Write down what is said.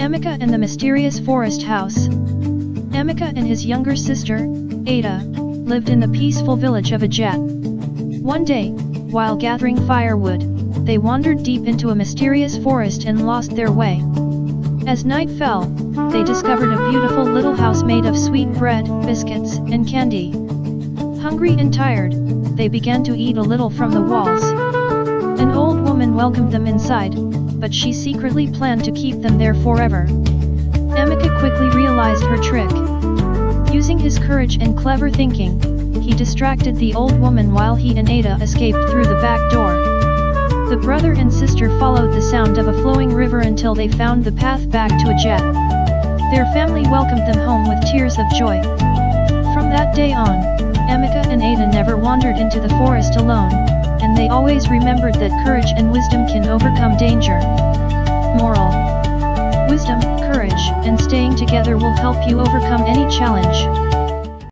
Emeka and the Mysterious Forest House. Emeka and his younger sister, Ada, lived in the peaceful village of Ajat. One day, while gathering firewood, they wandered deep into a mysterious forest and lost their way. As night fell, they discovered a beautiful little house made of sweet bread, biscuits, and candy. Hungry and tired, they began to eat a little from the walls. An old woman welcomed them inside, but she secretly planned to keep them there forever. Emeka quickly realized her trick. Using his courage and clever thinking, he distracted the old woman while he and Ada escaped through the back door. The brother and sister followed the sound of a flowing river until they found the path back to Ajat. Their family welcomed them home with tears of joy. From that day on, Emeka and Ada never wandered into the forest alone, and they always remembered that courage and wisdom can overcome danger. Moral: wisdom, courage, and staying together will help you overcome any challenge.